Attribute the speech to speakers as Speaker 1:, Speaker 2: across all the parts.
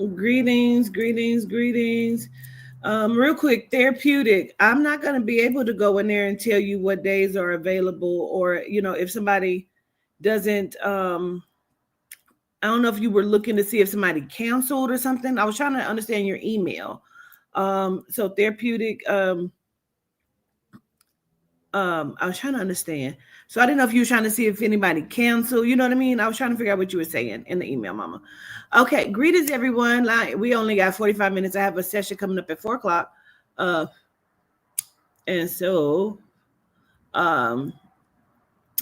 Speaker 1: Greetings, greetings, greetings. Real quick, therapeutic. I'm not going to be able to go in there and tell you what days are available, or if somebody doesn't. I don't know if you were looking to see if somebody canceled or something. I was trying to understand your email. So therapeutic. I was trying to understand. So I didn't know if you were trying to see if anybody canceled. You know what I mean? I was trying to figure out what you were saying in the email, Mama. Okay, greetings everyone. Like, we only got 45 minutes. I have a session coming up at 4 o'clock. And so I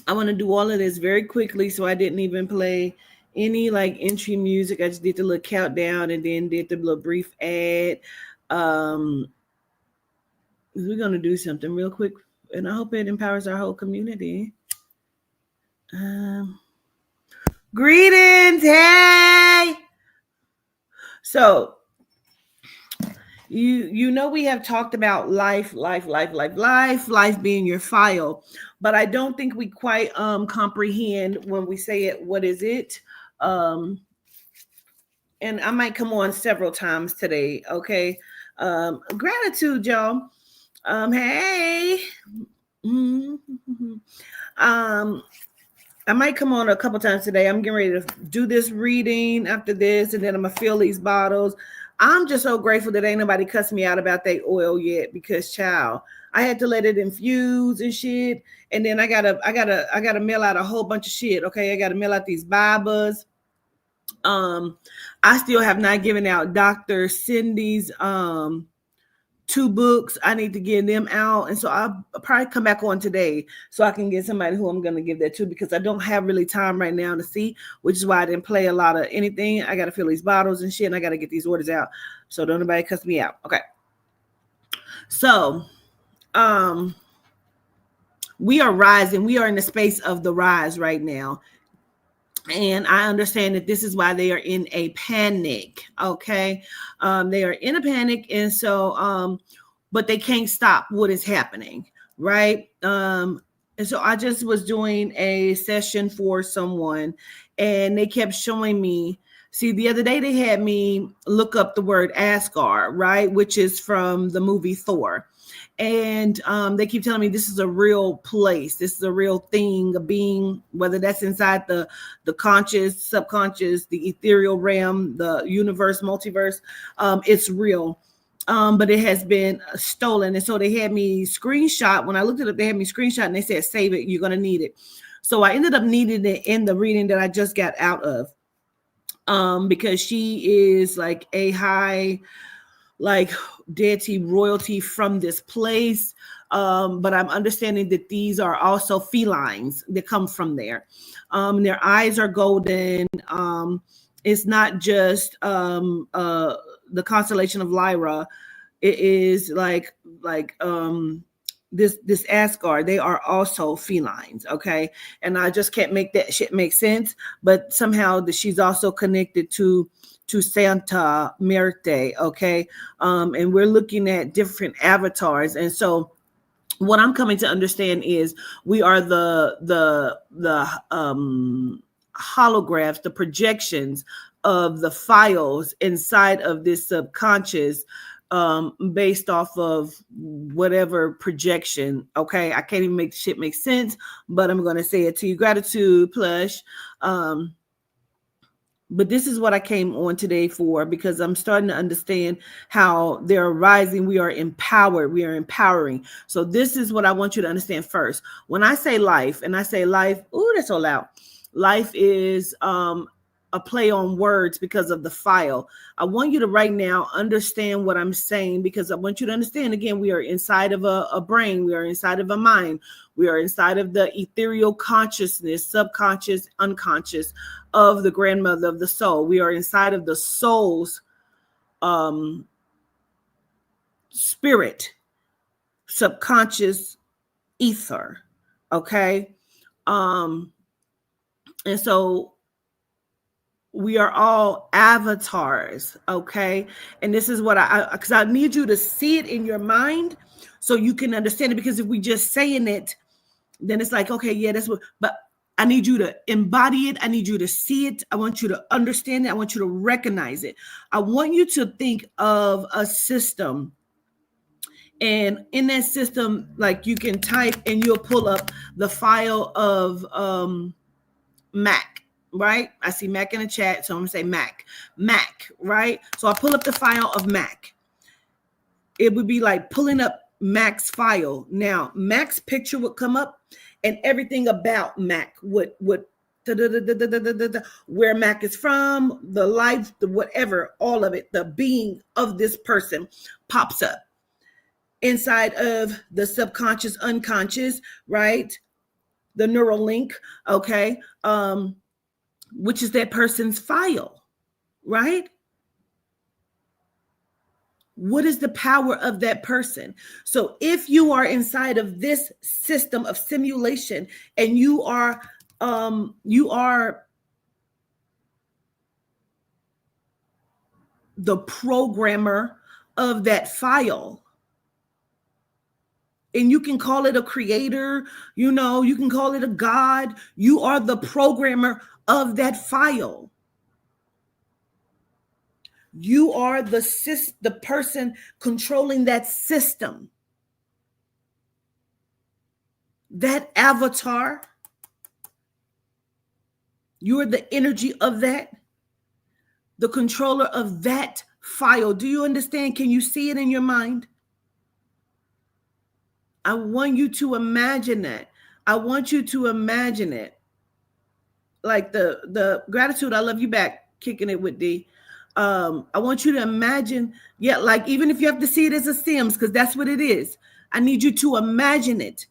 Speaker 1: want to do all of this very quickly. So I didn't even play any like entry music. I just did the little countdown and then did the little brief ad. We're gonna do something real quick, and I hope it empowers our whole community. Greetings, hey. So you know we have talked about life being your file, but I don't think we quite comprehend when we say it. What is it? And I might come on several times today. Okay. Gratitude, y'all. Hey. I might come on a couple times today. I'm getting ready to do this reading after this, and then I'm gonna fill these bottles. I'm just so grateful that ain't nobody cussed me out about that oil yet, because child, I had to let it infuse and shit. And then I gotta mail out a whole bunch of shit. Okay, I gotta mail out these Babas. I still have not given out Dr. Cindy's 2 books. I need to get them out. And so I'll probably come back on today so I can get somebody who I'm going to give that to, because I don't have really time right now to see, which is why I didn't play a lot of anything. I got to fill these bottles and shit, and I got to get these orders out. So don't nobody cuss me out. Okay. So, we are rising. We are in the space of the rise right now. And I understand that this is why they are in a panic. Okay. They are in a panic. And so, but they can't stop what is happening. Right. And so I just was doing a session for someone, and they kept showing me. See, the other day they had me look up the word Asgard, right? Which is from the movie Thor. And they keep telling me this is a real place. This is a real thing, a being, whether that's inside the conscious, subconscious, the ethereal realm, the universe, multiverse. It's real. But it has been stolen. And so they had me screenshot. When I looked it up, they had me screenshot, and they said, save it. You're going to need it. So I ended up needing it in the reading that I just got out of. Because she is like a high, like deity royalty from this place. But I'm understanding that these are also felines that come from there. Their eyes are golden. It's not just the constellation of Lyra. It is like this Asgard. They are also felines. Okay. And I just can't make that shit make sense. But somehow she's also connected to Santa Muerte, okay? And we're looking at different avatars. And so what I'm coming to understand is we are the holographs, the projections of the files inside of this subconscious, based off of whatever projection. Okay, I can't even make the shit make sense, but I'm going to say it to you. Gratitude, plush. But this is what I came on today for, because I'm starting to understand how they're rising. We are empowered. We are empowering. So this is what I want you to understand first. When I say life, and I say life, ooh, that's so loud. Life is a play on words because of the file. I want you to right now understand what I'm saying, because I want you to understand, again, we are inside of a brain. We are inside of a mind. We are inside of the ethereal consciousness, subconscious, unconscious of the grandmother of the soul. We are inside of the soul's spirit, subconscious ether. Okay. And so we are all avatars. Okay. And this is what because I need you to see it in your mind so you can understand it. Because if we just saying it, then it's like, okay, yeah, that's what, but I need you to embody it. I need you to see it. I want you to understand it. I want you to recognize it. I want you to think of a system. And in that system, like you can type and you'll pull up the file of Mac, right? I see Mac in the chat, so I'm gonna say Mac, right? So I pull up the file of Mac. It would be like pulling up Mac's file. Now, Mac's picture would come up and everything about Mac would where Mac is from, the life, the whatever, all of it, the being of this person pops up inside of the subconscious, unconscious, right? The neural link, okay, which is that person's file, right? What is the power of that person? So if you are inside of this system of simulation and you are the programmer of that file, and you can call it a creator, you can call it a God. You are the programmer of that file. You are the person controlling that system. That avatar, you're the energy of that, the controller of that file. Do you understand? Can you see it in your mind? I want you to imagine that. I want you to imagine it. Like the gratitude, I love you back, kicking it with D. I want you to imagine, like even if you have to see it as a Sims, because that's what it is. I need you to imagine it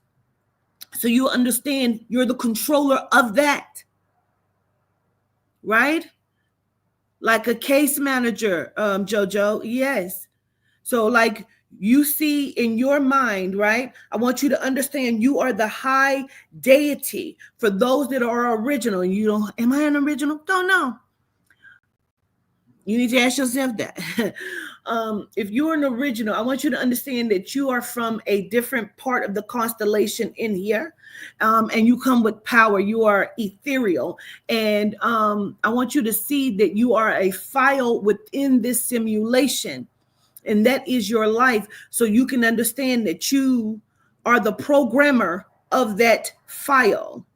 Speaker 1: so you understand you're the controller of that, right? Like a case manager, Jojo, yes. So like you see in your mind, right? I want you to understand you are the high deity for those that are original. And you don't, am I an original? Don't know. You need to ask yourself that. If you're an original, I want you to understand that you are from a different part of the constellation in here. And you come with power. You are ethereal. And I want you to see that you are a file within this simulation. And that is your life. So you can understand that you are the programmer of that file.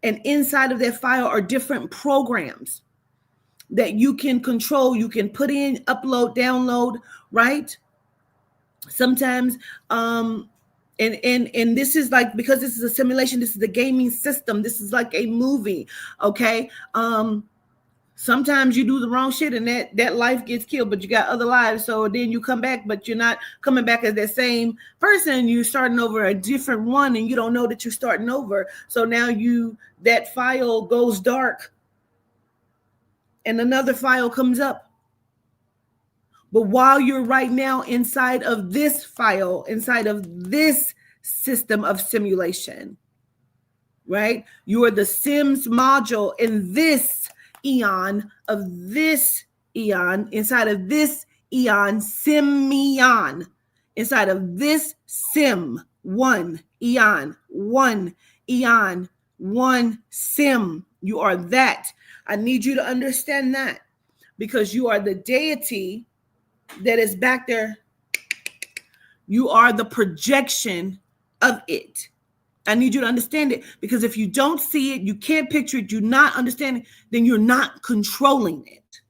Speaker 1: And inside of that file are different programs that you can control. You can put in, upload, download, right? Sometimes, and this is like, because this is a simulation, this is a gaming system. This is like a movie, okay? Sometimes you do the wrong shit and that life gets killed, but you got other lives. So then you come back, but you're not coming back as that same person. You're starting over a different one and you don't know that you're starting over. So now that file goes dark and another file comes up. But while you're right now inside of this file, inside of this system of simulation, right? You are the Sims module in this eon of this eon, inside of this eon, Simeon, inside of this Sim, one eon, one Sim. You are that. I need you to understand that, because you are the deity that is back there. You are the projection of it. I need you to understand it, because if you don't see it, you can't picture it, you're not understanding, then you're not controlling it.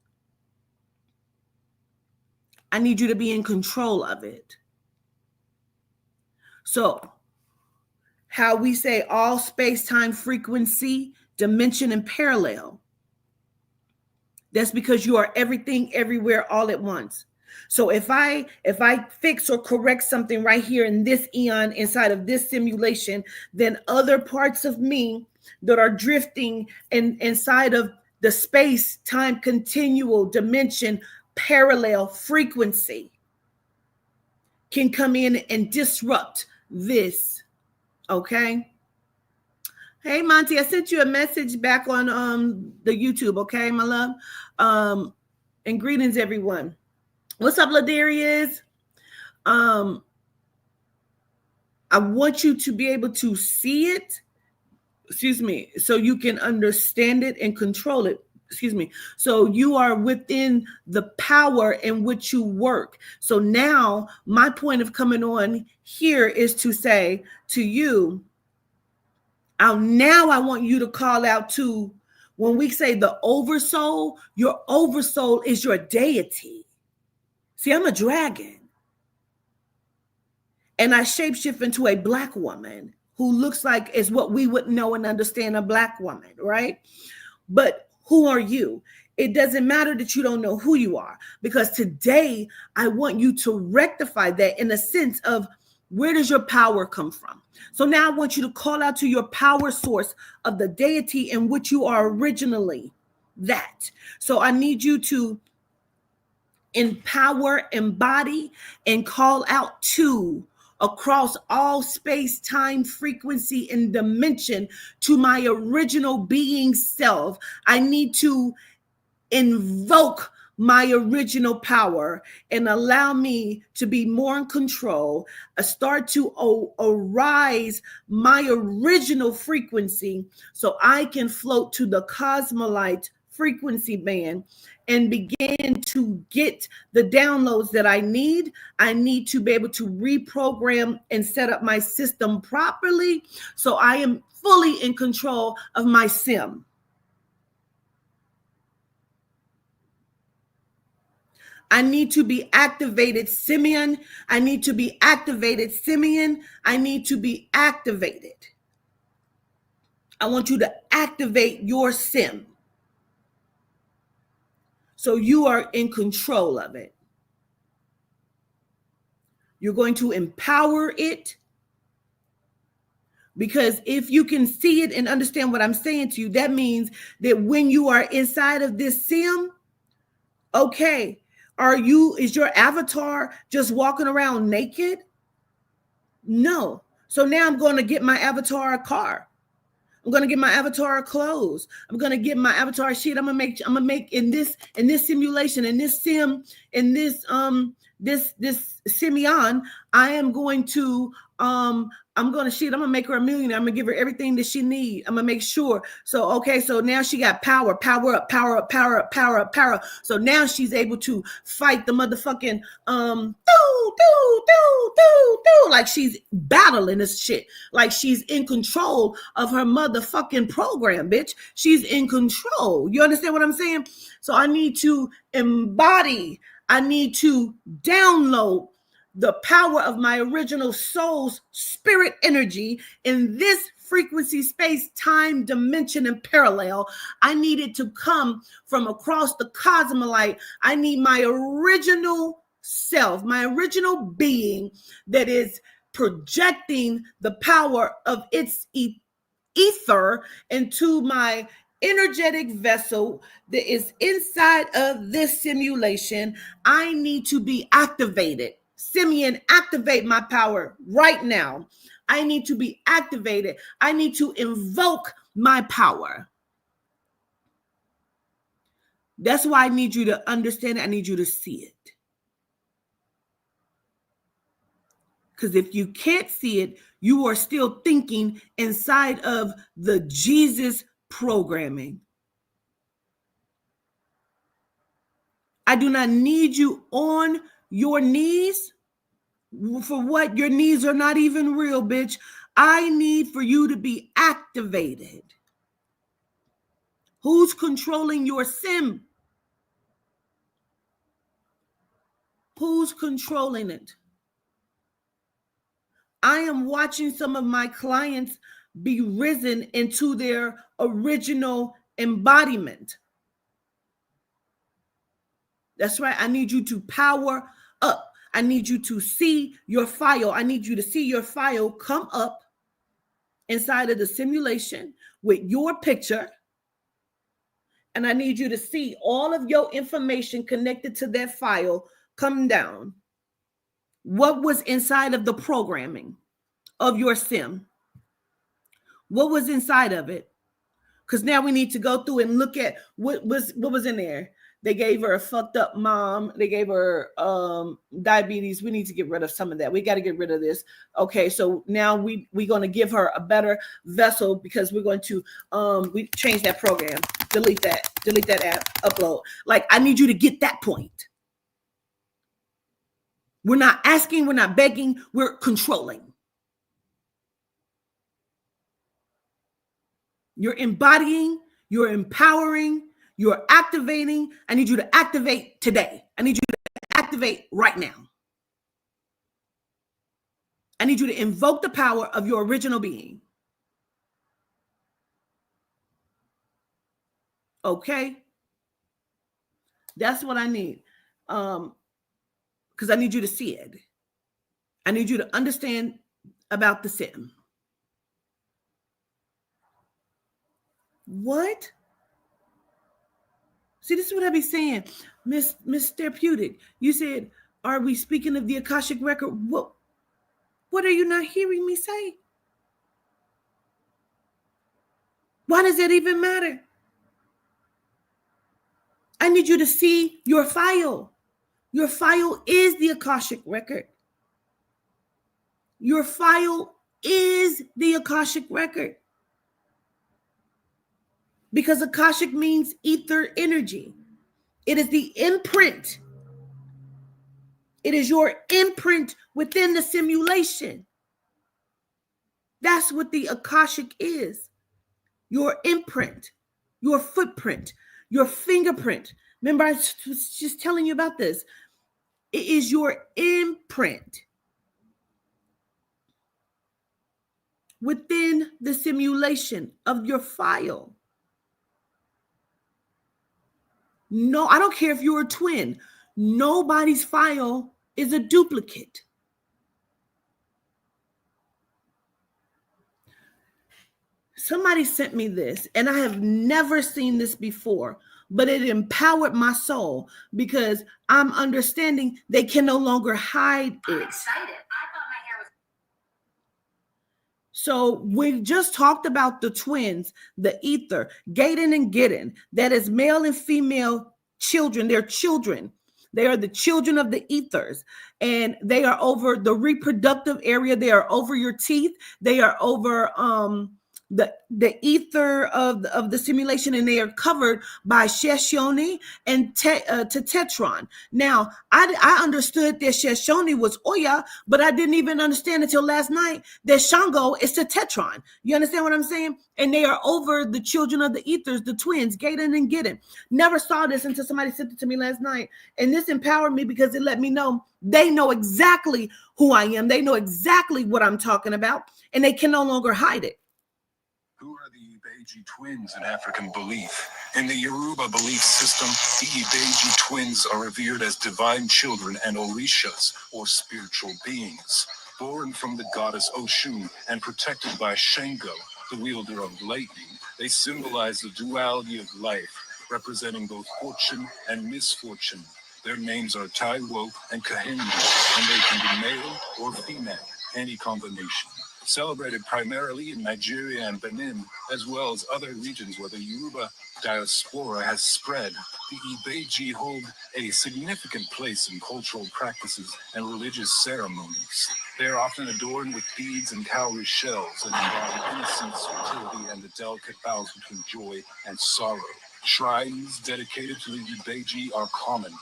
Speaker 1: I need you to be in control of it. So, how we say all space, time, frequency, dimension, and parallel. That's because you are everything, everywhere, all at once. So if I fix or correct something right here in this eon, inside of this simulation, then other parts of me that are drifting inside of the space, time, continual, dimension, parallel, frequency can come in and disrupt this. Okay? Hey, Monty, I sent you a message back on the YouTube, okay, my love? And greetings, everyone. What's up, Ladarius? I want you to be able to see it. so you can understand it and control it. So you are within the power in which you work. So now my point of coming on here is to say to you, I want you to call out to, when we say the oversoul, your oversoul is your deity. See, I'm a dragon. And I shapeshift into a Black woman who looks like is what we would know and understand a Black woman, right? But who are you? It doesn't matter that you don't know who you are, because today I want you to rectify that in a sense of, where does your power come from? So now I want you to call out to your power source of the deity in which you are originally that. So I need you to empower, embody, and call out to, across all space, time, frequency, and dimension, to my original being self. I need to invoke my original power and allow me to be more in control. Start to arise my original frequency so I can float to the cosmolite frequency band and begin to get the downloads that I need. I need to be able to reprogram and set up my system properly so I am fully in control of my sim. I need to be activated, Simeon. I need to be activated, Simeon. I need to be activated. I want you to activate your sim so you are in control of it. You're going to empower it, because if you can see it and understand what I'm saying to you, that means that when you are inside of this sim, okay, is your avatar just walking around naked? No. So now I'm going to get my avatar a car. I'm going to get my avatar clothes. I'm going to get my avatar shit. I'm going to make in this simulation, in this sim, in this Simeon, I am going to I'm going to make her a millionaire. I'm going to give her everything that she needs. I'm going to make sure. So, okay, so now she got power up. So now she's able to fight the motherfucking, like she's battling this shit. Like she's in control of her motherfucking program, bitch. She's in control. You understand what I'm saying? So I need to embody, I need to download the power of my original soul's spirit energy in this frequency, space, time, dimension, and parallel. I need it to come from across the cosmolite. I need my original self, my original being that is projecting the power of its ether into my energetic vessel that is inside of this simulation. I need to be activated. Simeon, activate my power right now. I need to be activated. I need to invoke my power. That's why I need you to understand it. I need you to see it. Because if you can't see it, you are still thinking inside of the Jesus programming. I do not need you on your knees. For what? Your knees are not even real, bitch. I need for you to be activated. Who's controlling your sim? Who's controlling it? I am watching some of my clients be risen into their original embodiment. That's right. I need you to power up. I need you to see your file. I need you to see your file come up inside of the simulation with your picture. And I need you to see all of your information connected to that file come down. What was inside of the programming of your sim? What was inside of it? Because now we need to go through and look at what was in there. They gave her a fucked up mom. They gave her diabetes. We need to get rid of some of that. We got to get rid of this. Okay, so now we're going to give her a better vessel because we're going to we change that program. Delete that app, upload. Like, I need you to get that point. We're not asking, we're not begging, we're controlling. You're embodying, you're empowering, you're activating. I need you to activate today. I need you to activate right now. I need you to invoke the power of your original being. Okay? That's what I need. Because I need you to see it. I need you to understand about the sim. What? See, this is what I be saying, Miss Therapeutic. You said, are we speaking of the Akashic record? What are you not hearing me say? Why does that even matter? I need you to see your file. Your file is the Akashic record. Your file is the Akashic record. Because Akashic means ether energy. It is the imprint. It is your imprint within the simulation. That's what the Akashic is. Your imprint, your footprint, your fingerprint. Remember, I was just telling you about this. It is your imprint within the simulation of your file. No, I don't care if you're a twin. Nobody's file is a duplicate. Somebody sent me this, and I have never seen this before, but it empowered my soul because I'm understanding they can no longer hide it. I'm excited. I thought my hair was... So we just talked about the twins, the ether, Gaiden and Gideon. That is male and female children. They're children. They are the children of the ethers, and they are over the reproductive area. They are over your teeth. They are over the ether of the simulation, and they are covered by Sheshoni and Tetron. Now, I understood that Sheshoni was Oya, but I didn't even understand until last night that Shango is Tetron. You understand what I'm saying? And they are over the children of the ethers, the twins, Gaiden and Gideon. Never saw this until somebody sent it to me last night. And this empowered me because it let me know they know exactly who I am. They know exactly what I'm talking about, and they can no longer hide it.
Speaker 2: Who are the Ibeji twins in African belief? In the Yoruba belief system, the Ibeji twins are revered as divine children and orishas, or spiritual beings. Born from the goddess Oshun and protected by Shango, the wielder of lightning, they symbolize the duality of life, representing both fortune and misfortune. Their names are Taiwo and Kahindi, and they can be male or female, any combination. Celebrated primarily in Nigeria and Benin, as well as other regions where the Yoruba diaspora has spread, the Ibeji hold a significant place in cultural practices and religious ceremonies. They are often adorned with beads and cowrie shells and embody innocence, fertility, and the delicate balance between joy and sorrow. Shrines dedicated to the Ibeji are common,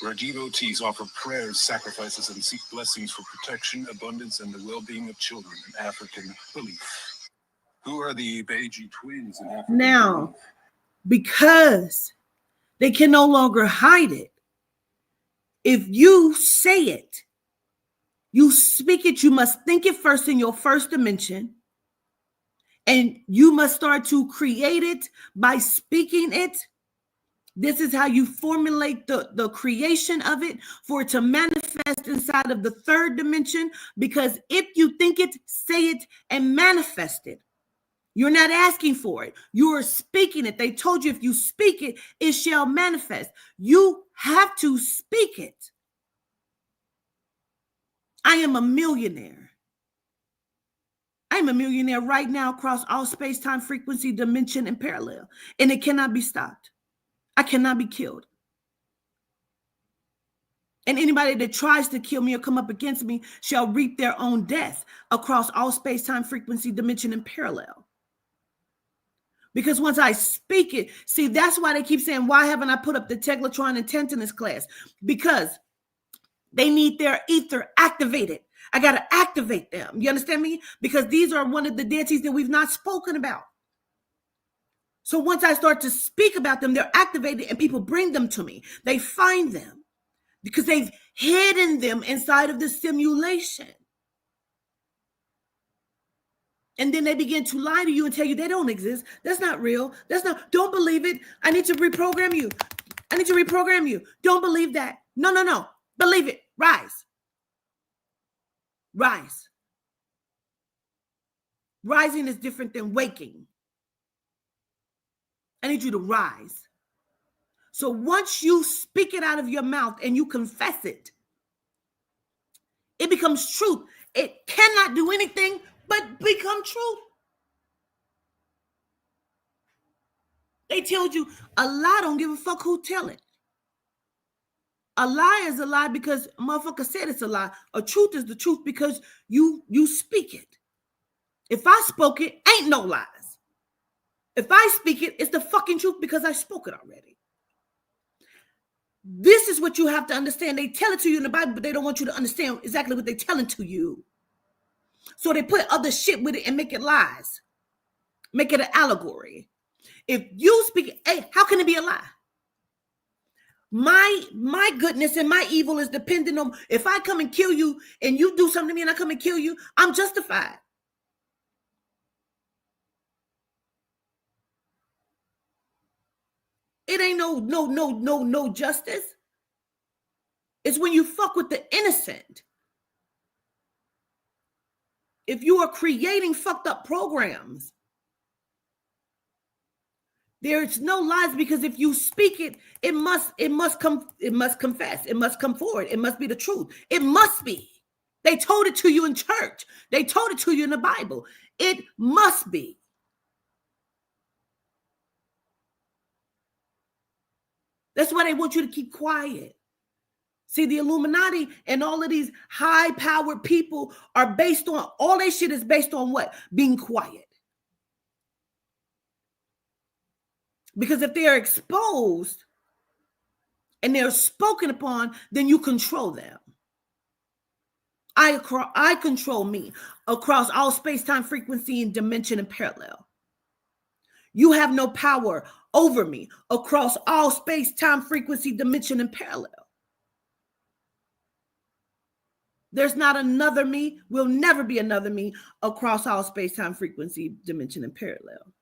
Speaker 2: where devotees offer prayers, sacrifices, and seek blessings for protection, abundance, and the well-being of children in African belief. Who are the Ibeji twins in African
Speaker 1: Now, because they can no longer hide it, if you say it, you speak it, you must think it first in your first dimension, and you must start to create it by speaking it. This is how you formulate the creation of it for it to manifest inside of the third dimension. Because if you think it, say it, and manifest it. You're not asking for it. You are speaking it. They told you if you speak it, it shall manifest. You have to speak it. I am a millionaire. I'm a millionaire right now across all space, time, frequency, dimension, and parallel. And it cannot be stopped. I cannot be killed. And anybody that tries to kill me or come up against me shall reap their own death across all space, time, frequency, dimension, and parallel. Because once I speak it, see, that's why they keep saying, why haven't I put up the Teglatron and Tentinus class? Because they need their ether activated. I got to activate them. You understand me? Because these are one of the deities that we've not spoken about. So once I start to speak about them, they're activated and people bring them to me. They find them because they've hidden them inside of the simulation. And then they begin to lie to you and tell you they don't exist. That's not real. Don't believe it. I need to reprogram you. I need to reprogram you. Don't believe that. No. Believe it. Rise. Rise. Rising is different than waking. I need you to rise. So once you speak it out of your mouth and you confess it, it becomes truth. It cannot do anything but become truth. They told you a lie, don't give a fuck who tell it. A lie is a lie because a motherfucker said it's a lie. A truth is the truth because you speak it. If I spoke it, ain't no lies. If I speak it, it's the fucking truth because I spoke it already. This is what you have to understand. They tell it to you in the Bible, but they don't want you to understand exactly what they're telling to you. So they put other shit with it and make it lies. Make it an allegory. If you speak it, hey, how can it be a lie? My goodness and my evil is dependent on, if I come and kill you and you do something to me and I come and kill you, I'm justified. It ain't no justice. It's when you fuck with the innocent. If you are creating fucked up programs, there's no lies, because if you speak it, it must confess, it must come forward, it must be the truth. It must be. They told it to you in church. They told it to you in the Bible. It must be. That's why they want you to keep quiet. See, the Illuminati and all of these high-powered people are based on, all their shit is based on what? Being quiet. Because if they're exposed and they're spoken upon, then you control them. I control me across all space, time, frequency, and dimension and parallel. You have no power over me across all space, time, frequency, dimension, and parallel. There's not another me, will never be another me across all space, time, frequency, dimension, and parallel.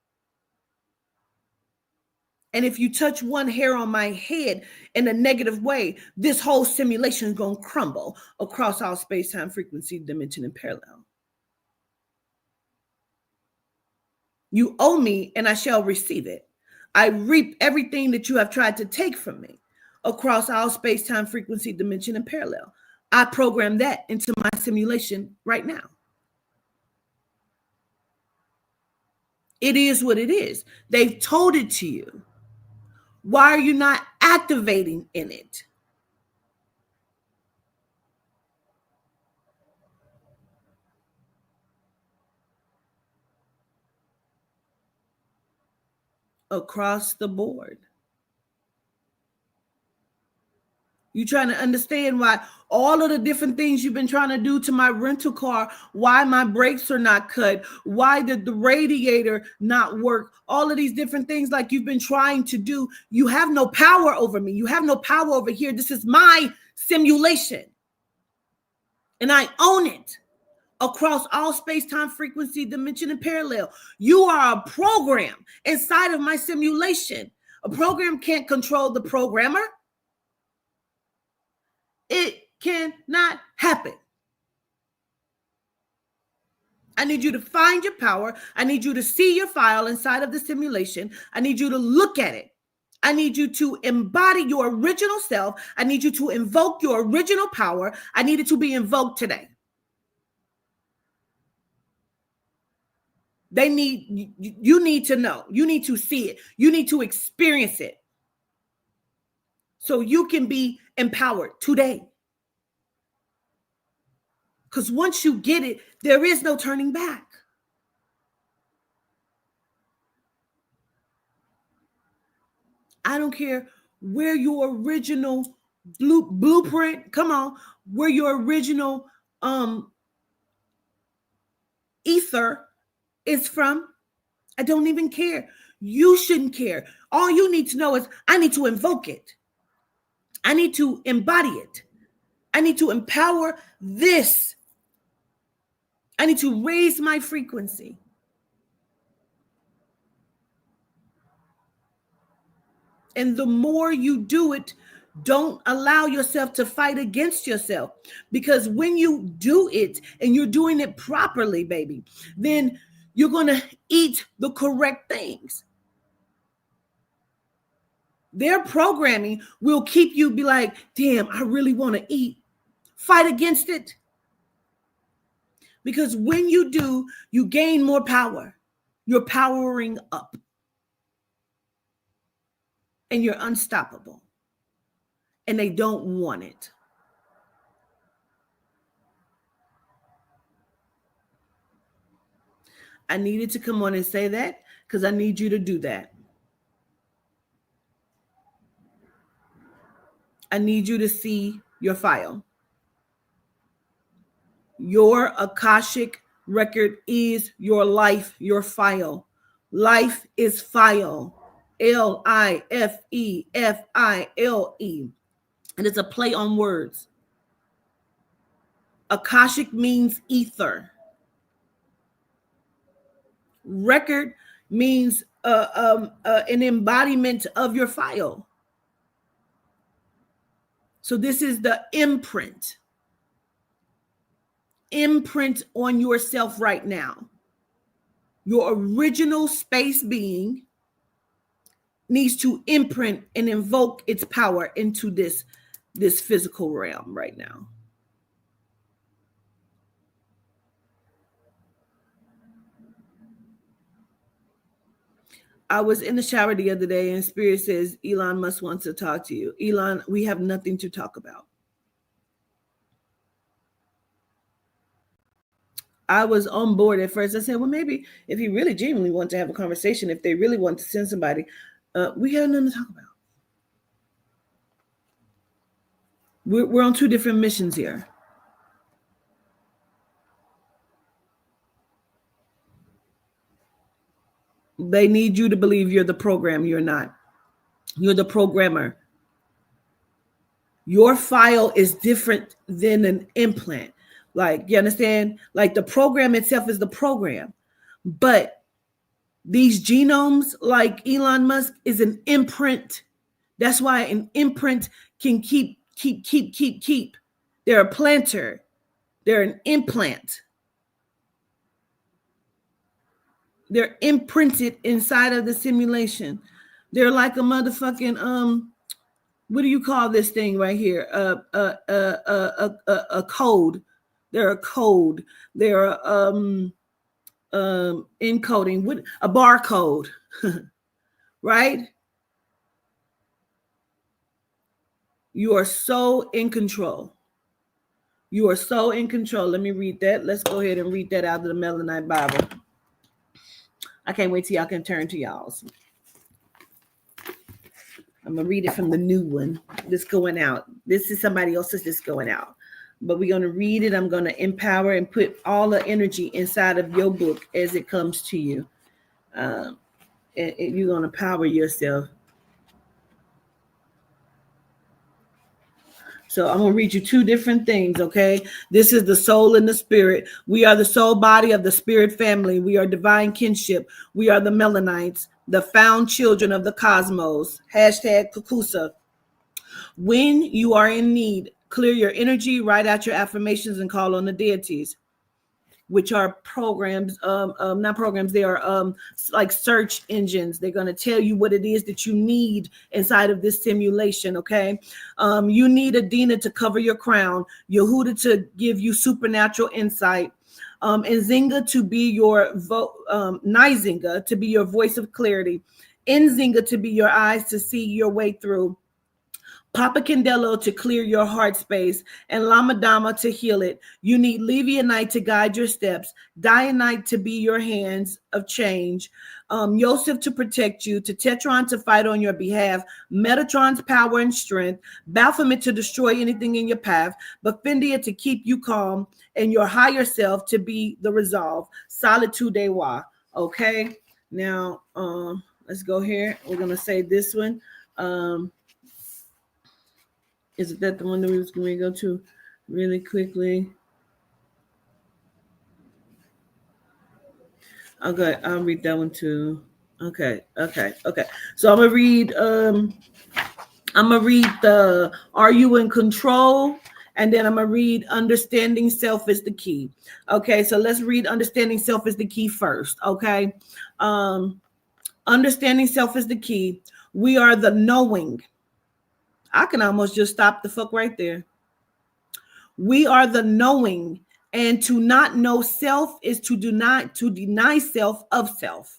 Speaker 1: And if you touch one hair on my head in a negative way, this whole simulation is going to crumble across all space, time, frequency, dimension, and parallel. You owe me, and I shall receive it. I reap everything that you have tried to take from me across all space, time, frequency, dimension, and parallel. I program that into my simulation right now. It is what it is. They've told it to you. Why are you not activating in it? Across the board. You're trying to understand why all of the different things you've been trying to do to my rental car, why my brakes are not cut, why did the radiator not work, all of these different things like you've been trying to do. You have no power over me. You have no power over here. This is my simulation. And I own it across all space, time, frequency, dimension, and parallel. You are a program inside of my simulation. A program can't control the programmer. It cannot happen. I need you to find your power. I need you to see your file inside of the simulation. I need you to look at it. I need you to embody your original self. I need you to invoke your original power. I need it to be invoked today. You need to know. You need to see it. You need to experience it. So you can be empowered today. Because once you get it, there is no turning back. I don't care where your original blueprint, come on, where your original ether is from. I don't even care. You shouldn't care. All you need to know is I need to invoke it. I need to embody it. I need to empower this. I need to raise my frequency. And the more you do it, don't allow yourself to fight against yourself. Because when you do it and you're doing it properly, baby, then you're going to eat the correct things. Their programming will keep you be like, damn, I really want to eat. Fight against it. Because when you do, you gain more power. You're powering up. And you're unstoppable. And they don't want it. I needed to come on and say that because I need you to do that. I need you to see your file. Your Akashic record is your life, your file. Life is file. Lifefile. And it's a play on words. Akashic means ether. Record means an embodiment of your file. So this is the imprint. Imprint on yourself right now. Your original space being needs to imprint and invoke its power into this physical realm right now. I was in the shower the other day and Spirit says, Elon Musk wants to talk to you. Elon, we have nothing to talk about. I was on board at first. I said, well, maybe if he really genuinely wants to have a conversation, if they really want to send somebody, we have nothing to talk about. We're on two different missions here. They need you to believe you're the program. You're not. You're the programmer. Your file is different than an implant. Like, you understand? Like the program itself is the program. But these genomes, like Elon Musk, is an imprint. That's why an imprint can keep. They're a planter. They're an implant. They're imprinted inside of the simulation. They're like a motherfucking what do you call this thing right here? A code. They're a code. They're encoding with a barcode, right? You are so in control. You are so in control. Let me read that. Let's go ahead and read that out of the Melanite Bible. I can't wait till y'all can turn to y'all's. I'm going to read it from the new one that's going out. This is somebody else's that's going out. But we're going to read it. I'm going to empower and put all the energy inside of your book as it comes to you. And you're going to power yourself. So I'm going to read you two different things, okay? This is the soul and the spirit. We are the soul body of the spirit family. We are divine kinship. We are the Melanites, the found children of the cosmos. Hashtag Kukusa. When you are in need, clear your energy, write out your affirmations, and call on the deities, which are programs, not programs, they are like search engines. They're going to tell you what it is that you need inside of this simulation, okay? You need Adina to cover your crown, Yehuda to give you supernatural insight, and Zinga to be your Nizinga to be your voice of clarity, Nzinga to be your eyes to see your way through, Papa Candelo to clear your heart space, and Lama Dama to heal it. You need Levianite to guide your steps, Dianite to be your hands of change, Yosef to protect you, to Tetron to fight on your behalf, Metatron's power and strength, Baphomet to destroy anything in your path, Baphindia to keep you calm, and your higher self to be the resolve. Solitude de wa. Okay, now let's go here. We're gonna say this one. Is it that the one that we was going to go to really quickly? Okay, I'll read that one too. Okay. So I'm gonna read the Are You in Control? And then I'm gonna read Understanding Self is the Key. Okay, so let's read Understanding Self is the Key first. Okay. Understanding Self is the Key. We are the knowing. I can almost just stop the fuck right there. We are the knowing, and to not know self is to deny self of self.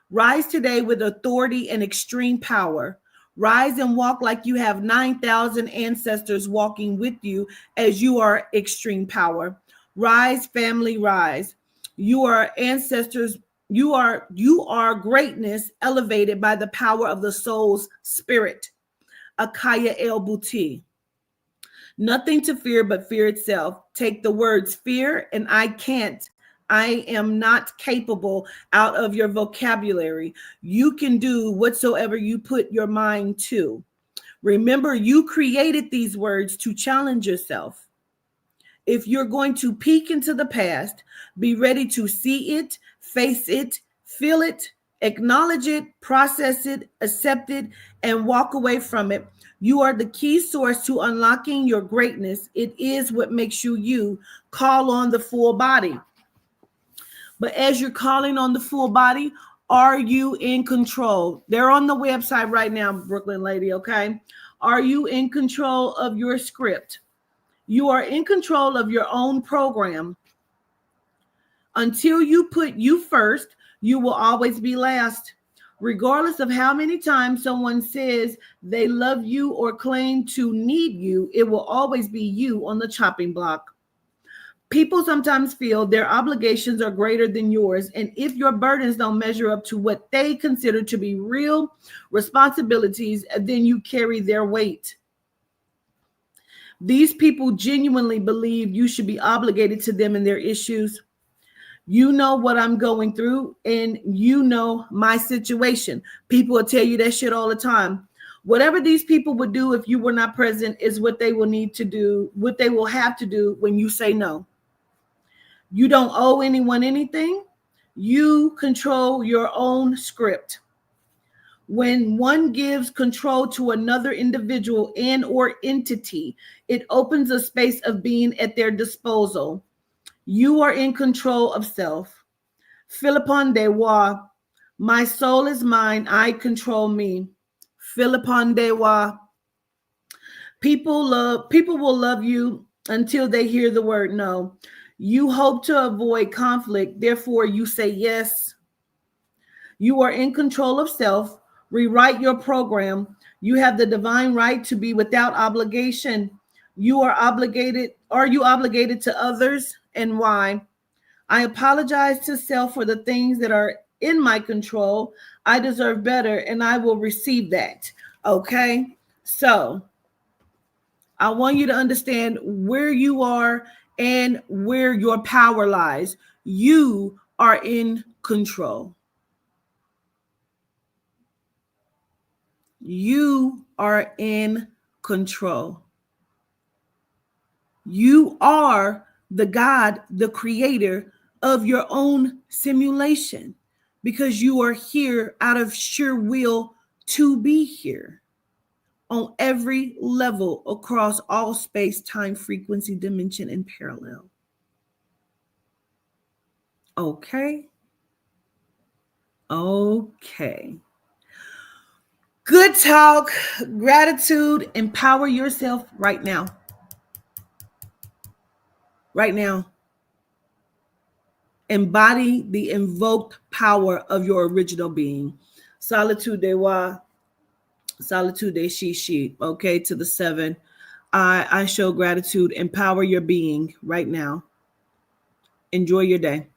Speaker 1: Rise today with authority and extreme power. Rise and walk like you have 9,000 ancestors walking with you as you are extreme power. Rise, family, rise. You are ancestors. You are greatness elevated by the power of the soul's spirit. Akaya El Buti. Nothing to fear but fear itself. Take the words fear and I can't, I am not capable out of your vocabulary. You can do whatsoever you put your mind to. Remember, you created these words to challenge yourself. If you're going to peek into the past, be ready to see it, face it, feel it, acknowledge it, process it, accept it, and walk away from it. You are the key source to unlocking your greatness. It is what makes you you. Call on the full body. But as you're calling on the full body, are you in control? They're on the website right now, Brooklyn lady, okay? Are you in control of your script? You are in control of your own program. Until you put you first, you will always be last. Regardless of how many times someone says they love you or claim to need you, it will always be you on the chopping block. People sometimes feel their obligations are greater than yours, and if your burdens don't measure up to what they consider to be real responsibilities, then you carry their weight. These people genuinely believe you should be obligated to them and their issues. You know what I'm going through, and you know my situation. People will tell you that shit all the time. Whatever these people would do if you were not present is what they will need to do, what they will have to do when you say no. You don't owe anyone anything. You control your own script. When one gives control to another individual and or entity, it opens a space of being at their disposal. You are in control of self. Philippon de wa. My soul is mine. I control me. Philippon de wa. People will love you until they hear the word no. You hope to avoid conflict, therefore you say yes. You are in control of self. Rewrite your program. You have the divine right to be without obligation. You are obligated. Are you obligated to others, and why? I apologize to self for the things that are in my control. I deserve better, and I will receive that. Okay? So I want you to understand where you are and where your power lies. You are in control. You are in control. You are the God, the creator of your own simulation, because you are here out of sheer will to be here on every level across all space, time, frequency, dimension, and parallel. Okay. Good talk, gratitude, empower yourself right now. Right now. Embody the invoked power of your original being. Solitude de wa. Solitude de she. Okay, to the 7. I show gratitude. Empower your being right now. Enjoy your day.